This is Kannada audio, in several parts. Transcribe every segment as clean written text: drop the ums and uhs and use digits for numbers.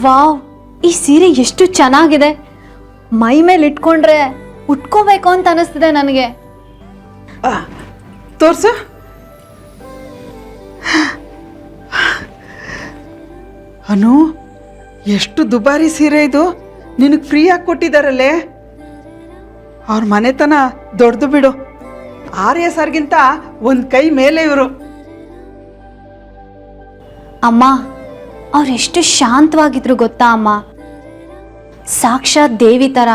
ವಾವ್, ಈ ಸೀರೆ ಎಷ್ಟು ಚೆನ್ನಾಗಿದೆ. ಮೈ ಮೇಲೆ ಇಟ್ಕೊಂಡ್ರೆ ಉಟ್ಕೋಬೇಕು ಅಂತ ಅನಿಸ್ತಿದೆ ನನಗೆ. ತೋರ್ಸು. ಅನು, ಎಷ್ಟು ದುಬಾರಿ ಸೀರೆ ಇದು. ನಿನಗೆ ಫ್ರೀಯಾಗಿ ಕೊಟ್ಟಿದ್ದಾರಲ್ಲೇ. ಅವ್ರ ಮನೆತನ ದೊಡ್ಡದು ಬಿಡು. ಆರ್ಯ ಸರ್ಗಿಂತ ಒಂದು ಕೈ ಮೇಲೆ ಇವರು. ಅಮ್ಮ, ಅವರೆಷ್ಟು ಶಾಂತವಾಗಿದ್ರು ಗೊತ್ತಾ ಅಮ್ಮ. ಸಾಕ್ಷಾತ್ ದೇವಿ ಥರ.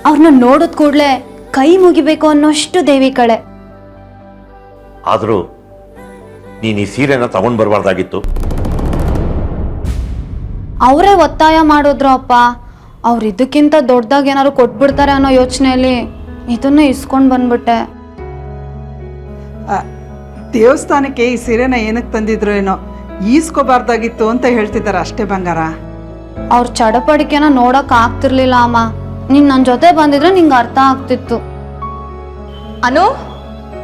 ಅವ್ರನ್ನ ನೋಡಿದ ಕೂಡಲೇ ಕೈ ಮುಗಿಬೇಕು ಅನ್ನೋಷ್ಟು ದೇವಿ ಕಳೆ. ಆದರೂ ನೀನು ಈ ಸೀರೆನ ತಗೊಂಡು ಬರಬಾರ್ದಾಗಿತ್ತು. ಅವರೇ ಒತ್ತಾಯ ಮಾಡಿದ್ರು ಅಪ್ಪ. ಅವ್ರು ಇದಕ್ಕಿಂತ ದೊಡ್ಡದಾಗಿ ಏನಾದ್ರು ಕೊಟ್ಬಿಡ್ತಾರೆ ಅನ್ನೋ ಯೋಚನೆಯಲ್ಲಿ ಇದನ್ನೇ ಇಸ್ಕೊಂಡು ಬಂದ್ಬಿಟ್ಟೆ. ದೇವಸ್ಥಾನಕ್ಕೆ ಈ ಸೀರೆನ ಏನಕ್ಕೆ ತಂದಿದ್ರು ಏನೋ, ಈಸ್ಕೋಬಾರ್ದಾಗಿತ್ತು ಅಂತ ಹೇಳ್ತಿದ್ದಾರೆ ಅಷ್ಟೇ ಬಂಗಾರ. ಅವ್ರ ಚಡಪಡಿಕೆನ ನೋಡಕ್ ಆಗ್ತಿರ್ಲಿಲ್ಲ ಅಮ್ಮ. ನೀನ್ ನನ್ನ ಜೊತೆ ಬಂದಿದ್ರೆ ನಿಂಗೆ ಅರ್ಥ ಆಗ್ತಿತ್ತು. ಅನು,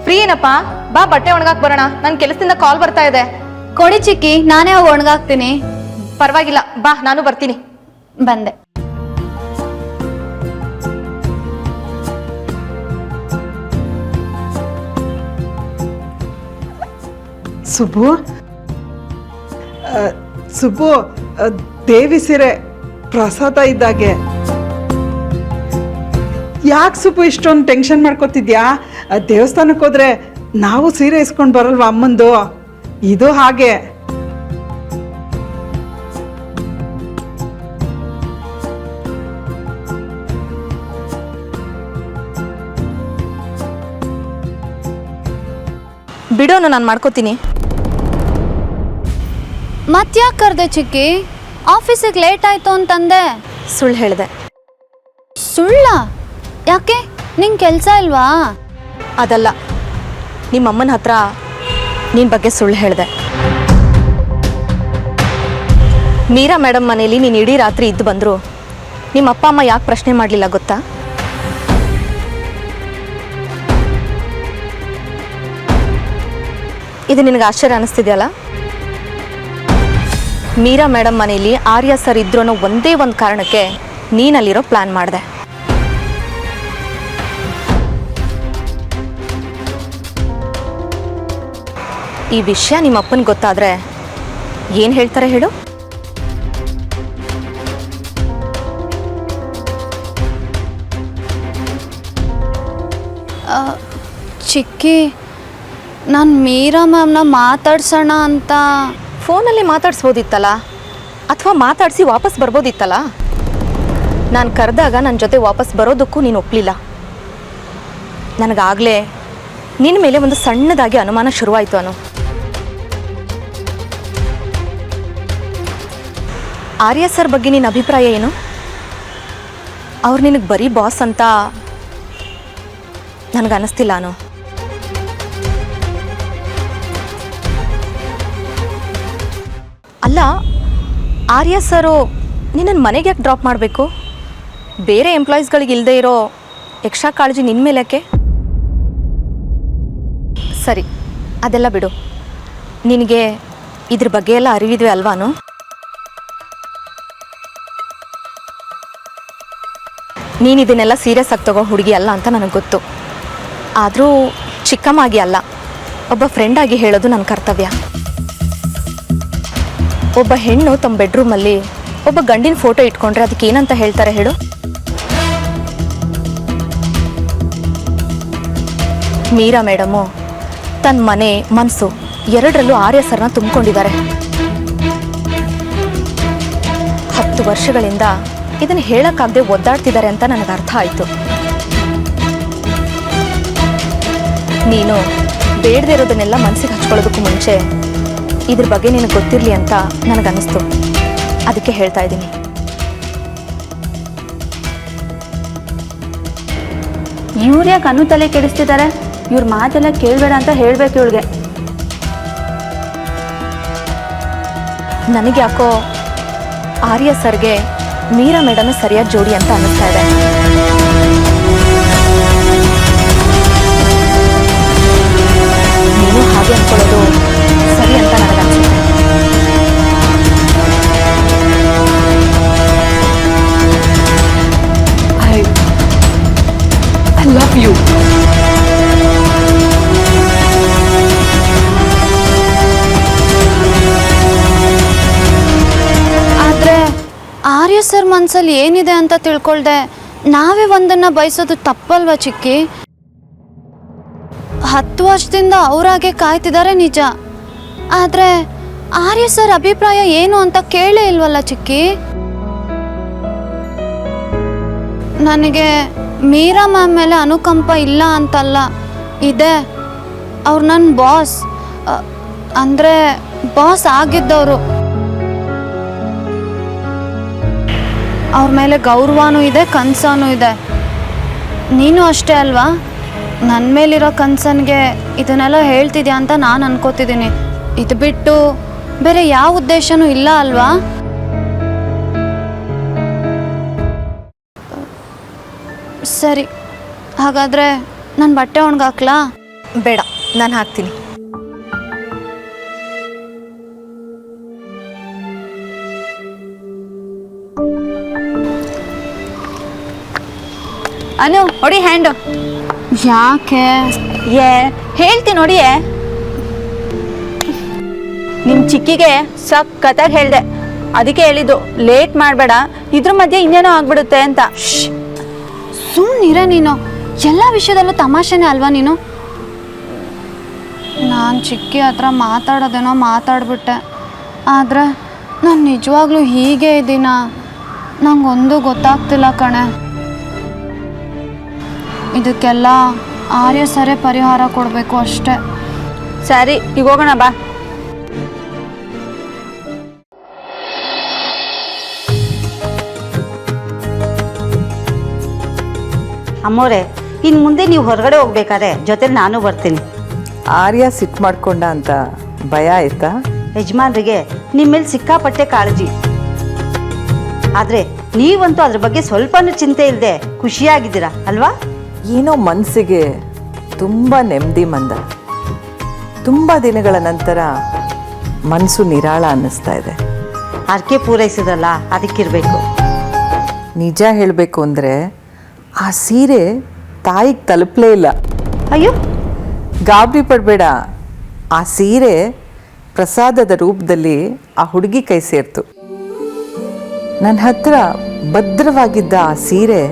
ಫ್ರೀ ಏನಪ್ಪ? ಬಾ, ಬಟ್ಟೆ ಒಣಗಾಕ್ ಬರೋಣ. ನನ್ನ ಕೆಲಸದಿಂದ ಕಾಲ್ ಬರ್ತಾ ಇದೆ. ಕೊಡಿ ಚಿಕ್ಕಿ, ನಾನೇ ಹೋಗಿ ಒಣಗಾಕ್ತೀನಿ. ಪರವಾಗಿಲ್ಲ, ಬಾ, ನಾನು ಬರ್ತೀನಿ. ಬಂದೆ. ಸುಬ್ಬು, ಸುಬ್ಬು, ದೇವಿ ಸೀರೆ ಪ್ರಸಾದ ಇದ್ದಾಗೆ. ಯಾಕೆ ಸುಬ್ಬು ಇಷ್ಟೊಂದು ಟೆನ್ಷನ್ ಮಾಡ್ಕೋತಿದ್ಯಾ? ದೇವಸ್ಥಾನಕ್ಕೆ ಹೋದ್ರೆ ನಾವು ಸೀರೆ ಇಸ್ಕೊಂಡು ಬರಲ್ವ ಅಮ್ಮಂದು? ಇದು ಹಾಗೆ. ಬಿಡೋನು, ನಾನು ಮಾಡ್ಕೋತೀನಿ. ಮತ್ಯಾಕೆ ಕರ್ದೆ ಚಿಕ್ಕಿ? ಆಫೀಸಿಗೆ ಲೇಟ್ ಆಯ್ತು ಅಂತಂದೆ. ಸುಳ್ಳು ಹೇಳಿದೆ. ಸುಳ್ಳ? ಯಾಕೆ, ನಿಂಗೆ ಕೆಲಸ ಇಲ್ವಾ? ಅದಲ್ಲ, ನಿಮ್ಮಮ್ಮನ ಹತ್ರ ನಿನ್ನ ಬಗ್ಗೆ ಸುಳ್ಳು ಹೇಳಿದೆ. ಮೀರಾ ಮೇಡಮ್ ಮನೇಲಿ ನೀನು ಇಡೀ ರಾತ್ರಿ ಇದ್ದು ಬಂದರು. ನಿಮ್ಮ ಅಪ್ಪ ಅಮ್ಮ ಯಾಕೆ ಪ್ರಶ್ನೆ ಮಾಡಲಿಲ್ಲ ಗೊತ್ತಾ? ಇದು ನಿನಗೆ ಆಶ್ಚರ್ಯ ಅನ್ನಿಸ್ತಿದೆಯಲ್ಲ? ಮೀರಾ ಮೇಡಮ್ ಮನೇಲಿ ಆರ್ಯ ಸರ್ ಇದ್ರು ಅನ್ನೋ ಒಂದೇ ಒಂದು ಕಾರಣಕ್ಕೆ ನೀನಲ್ಲಿರೋ ಪ್ಲ್ಯಾನ್ ಮಾಡಿದೆ. ಈ ವಿಷಯ ನಿಮ್ಮ ಅಪ್ಪನಿಗೆ ಗೊತ್ತಾದರೆ ಏನು ಹೇಳ್ತಾರೆ ಹೇಳು? ಚಿಕ್ಕಿ, ನಾನು ಮೀರಾ ಮ್ಯಾಮ್ನ ಮಾತಾಡ್ಸೋಣ ಅಂತ. ಫೋನಲ್ಲಿ ಮಾತಾಡ್ಸ್ಬೋದಿತ್ತಲ್ಲ, ಅಥವಾ ಮಾತಾಡಿಸಿ ವಾಪಸ್ ಬರ್ಬೋದಿತ್ತಲ್ಲ. ನಾನು ಕರೆದಾಗ ನನ್ನ ಜೊತೆ ವಾಪಸ್ ಬರೋದಕ್ಕೂ ನೀನು ಒಪ್ಪಲಿಲ್ಲ. ನನಗಾಗಲೇ ನಿನ್ನ ಮೇಲೆ ಒಂದು ಸಣ್ಣದಾಗಿ ಅನುಮಾನ ಶುರುವಾಯಿತು. ಅನು, ಆರ್ಯ ಸರ್ ಬಗ್ಗೆ ನಿನ್ನ ಅಭಿಪ್ರಾಯ ಏನು? ಅವ್ರು ನಿನಗೆ ಬರೀ ಬಾಸ್ ಅಂತ ನನಗನ್ನಿಸ್ತಿಲ್ಲ. ಅನು, ಅಲ್ಲ, ಆರ್ಯ ಸರು ನಿನ್ನನ್ನು ಮನೆಗೆ ಯಾಕೆ ಡ್ರಾಪ್ ಮಾಡಬೇಕು? ಬೇರೆ ಎಂಪ್ಲಾಯೀಸ್ಗಳಿಗೆ ಇಲ್ಲದೆ ಇರೋ ಎಕ್ಸ್ಟ್ರಾ ಕಾಳಜಿ ನಿನ್ನ ಮೇಲೆ ಯಾಕೆ? ಸರಿ, ಅದೆಲ್ಲ ಬಿಡು. ನಿನಗೆ ಇದ್ರ ಬಗ್ಗೆ ಎಲ್ಲ ಅರಿವಿದ್ವಿ ಅಲ್ವಾನು? ನೀನು ಇದನ್ನೆಲ್ಲ ಸೀರಿಯಸ್ ಆಗಿ ತಗೋ ಹುಡುಗಿ ಅಲ್ಲ ಅಂತ ನನಗೆ ಗೊತ್ತು. ಆದರೂ ಚಿಕ್ಕಮ್ಮಾಗಿ ಅಲ್ಲ, ಒಬ್ಬ ಫ್ರೆಂಡಾಗಿ ಹೇಳೋದು ನನ್ನ ಕರ್ತವ್ಯ. ಒಬ್ಬ ಹೆಣ್ಣು ತಮ್ಮ ಬೆಡ್ರೂಮಲ್ಲಿ ಒಬ್ಬ ಗಂಡಿನ ಫೋಟೋ ಇಟ್ಕೊಂಡ್ರೆ ಅದಕ್ಕೆ ಏನಂತ ಹೇಳ್ತಾರೆ ಹೇಳು? ಮೀರಾ ಮೇಡಮು ತನ್ನ ಮನೆ ಮನಸ್ಸು ಎರಡರಲ್ಲೂ ಆರ್ಯ ಸರ್ನ ತುಂಬಿಕೊಂಡಿದ್ದಾರೆ. 10 ವರ್ಷಗಳಿಂದ ಇದನ್ನು ಹೇಳೋಕ್ಕಾಗದೆ ಒದ್ದಾಡ್ತಿದ್ದಾರೆ ಅಂತ ನನಗೆ ಅರ್ಥ ಆಯಿತು. ನೀನು ಬೇಡದೇ ಇರೋದನ್ನೆಲ್ಲ ಮನಸ್ಸಿಗೆ ಹಚ್ಕೊಳ್ಳೋದಕ್ಕೂ ಮುಂಚೆ ಇದ್ರ ಬಗ್ಗೆ ನಿನಗೆ ಗೊತ್ತಿರಲಿ ಅಂತ ನನಗನ್ನಿಸ್ತು. ಅದಕ್ಕೆ ಹೇಳ್ತಾ ಇದ್ದೀನಿ. ಇವ್ರು ಯಾಕೆ ಅನು ತಲೆ ಕೆಡಿಸ್ತಿದ್ದಾರೆ? ಇವ್ರ ಮಾತೆಲ್ಲ ಕೇಳಬೇಡ ಅಂತ ಹೇಳಬೇಕು ಇವಳಿಗೆ. ನನಗೆ ಯಾಕೋ ಆರ್ಯ ಸರ್ಗೆ ಮೀರಾ ಮೇಡಮ್ ಸರಿಯಾದ ಜೋಡಿ ಅಂತ ಅನ್ನಿಸ್ತಾ ಇದೆ. ನೀನು ಹಾಗೆ ಅಂದ್ಕೊಳ್ಳೋದು ಸರಿ ಅಂತ ನನಗನ್ಸುತ್ತೆ. ಆರ್ಯ ಸರ್ ಮನಸ್ಸಲ್ಲಿ ಏನಿದೆ ಅಂತ ತಿಳ್ಕೊಳ್ದೆ ನಾವೇ ಒಂದನ್ನು ಬಯಸೋದು ತಪ್ಪಲ್ವಾ ಚಿಕ್ಕಿ? 10 ವರ್ಷದಿಂದ ಅವರಾಗೆ ಕಾಯ್ತಿದ್ದಾರೆ ನಿಜ, ಆದರೆ ಆರ್ಯ ಸರ್ ಅಭಿಪ್ರಾಯ ಏನು ಅಂತ ಕೇಳೇ ಇಲ್ವಲ್ಲ ಚಿಕ್ಕಿ. ನನಗೆ ಮೀರಾ ಮ್ಯಾಮ್ ಮೇಲೆ ಅನುಕಂಪ ಇಲ್ಲ ಅಂತಲ್ಲ, ಇದೆ. ಅವ್ರು ನನ್ನ ಬಾಸ್, ಅಂದರೆ ಬಾಸ್ ಆಗಿದ್ದವರು. ಅವ್ರ ಮೇಲೆ ಗೌರವನೂ ಇದೆ, ಕನ್ಸನೂ ಇದೆ. ನೀನು ಅಷ್ಟೇ ಅಲ್ವಾ? ನನ್ನ ಮೇಲಿರೋ ಕನ್ಸನ್ಗೆ ಇದನ್ನೆಲ್ಲ ಹೇಳ್ತಿದ್ಯಾ ಅಂತ ನಾನು ಅನ್ಕೋತಿದ್ದೀನಿ. ಇದು ಬಿಟ್ಟು ಬೇರೆ ಯಾವ ಉದ್ದೇಶನೂ ಇಲ್ಲ ಅಲ್ವಾ? ಸರಿ, ಹಾಗಾದರೆ ನಾನು ಬಟ್ಟೆ ಒಣಗಾಕ್ಲಾ? ಬೇಡ, ನಾನು ಹಾಕ್ತೀನಿ. ಅನು ಹೊಡಿ ಹ್ಯಾಂಡು. ಯಾಕೆ? ಹೇಳ್ತೀನಿ ನೋಡಿಯೇ. ನಿಮ್ಮ ಚಿಕ್ಕಿಗೆ ಸಖತ್ತಾಗಿ ಹೇಳಿದೆ, ಅದಕ್ಕೆ ಹೇಳಿದ್ದು ಲೇಟ್ ಮಾಡಬೇಡ, ಇದ್ರ ಮಧ್ಯೆ ಇನ್ನೇನೋ ಆಗ್ಬಿಡುತ್ತೆ ಅಂತ. ಸುಮ್ಮನಿರೆ ನೀನು, ಎಲ್ಲ ವಿಷಯದಲ್ಲೂ ತಮಾಷೆನೇ ಅಲ್ವಾ ನೀನು? ನಾನು ಚಿಕ್ಕಿ ಹತ್ರ ಮಾತಾಡೋದೇನೋ ಮಾತಾಡ್ಬಿಟ್ಟೆ, ಆದರೆ ನಾನು ನಿಜವಾಗ್ಲೂ ಹೀಗೆ ಇದ್ದೀನ ನಂಗೊಂದು ಗೊತ್ತಾಗ್ತಿಲ್ಲ ಕಣೆ. ಇದಕ್ಕೆಲ್ಲ ಆರ್ಯ ಸರೇ ಪರಿಹಾರ ಕೊಡಬೇಕು ಅಷ್ಟೆ. ಸರಿ, ಈಗ ಹೋಗೋಣ ಬಾ. ಅಮ್ಮೋರೆ, ಇನ್ನು ಮುಂದೆ ನೀವು ಹೊರಗಡೆ ಹೋಗ್ಬೇಕಾದ್ರೆ ಜೊತೆಲಿ ನಾನು ಬರ್ತೀನಿ. ಆರ್ಯ ಸಿಟ್ಟು ಮಾಡ್ಕೊಂಡ ಅಂತ ಭಯ ಆಯ್ತಾ? ಯಜಮಾನ್ರಿಗೆ ನಿಮ್ಮ ಮೇಲೆ ಸಿಕ್ಕಾಪಟ್ಟೆ ಕಾಳಜಿ, ಆದರೆ ನೀವಂತೂ ಅದ್ರ ಬಗ್ಗೆ ಸ್ವಲ್ಪನೂ ಚಿಂತೆ ಇಲ್ಲದೆ ಖುಷಿಯಾಗಿದ್ದೀರಾ ಅಲ್ವಾ? ಏನೋ ಮನಸ್ಸಿಗೆ ತುಂಬ ನೆಮ್ಮದಿ ಮಂದ. ತುಂಬ ದಿನಗಳ ನಂತರ ಮನಸ್ಸು ನಿರಾಳ ಅನ್ನಿಸ್ತಾ ಇದೆ. ಹರಕೆ ಪೂರೈಸಿದ್ರಲ್ಲ, ಅದಕ್ಕಿರಬೇಕು. ನಿಜ ಹೇಳಬೇಕು ಅಂದರೆ ಆ ಸೀರೆ ತಾಯಿಗೆ ತಲುಪಲೇ ಇಲ್ಲ. ಅಯ್ಯೋ, ಗಾಬರಿ ಪಡಬೇಡ. ಆ ಸೀರೆ ಪ್ರಸಾದದ ರೂಪದಲ್ಲಿ ಆ ಹುಡುಗಿ ಕೈ ಸೇರ್ತು. ನನ್ನ ಹತ್ರ ಭದ್ರವಾಗಿದ್ದ ಆ ಸೀರೆ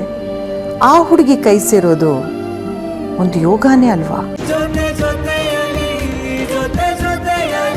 ಆ ಹುಡುಗಿ ಕೈ ಸೇರೋದು ಒಂದು ಯೋಗನೇ ಅಲ್ವಾ?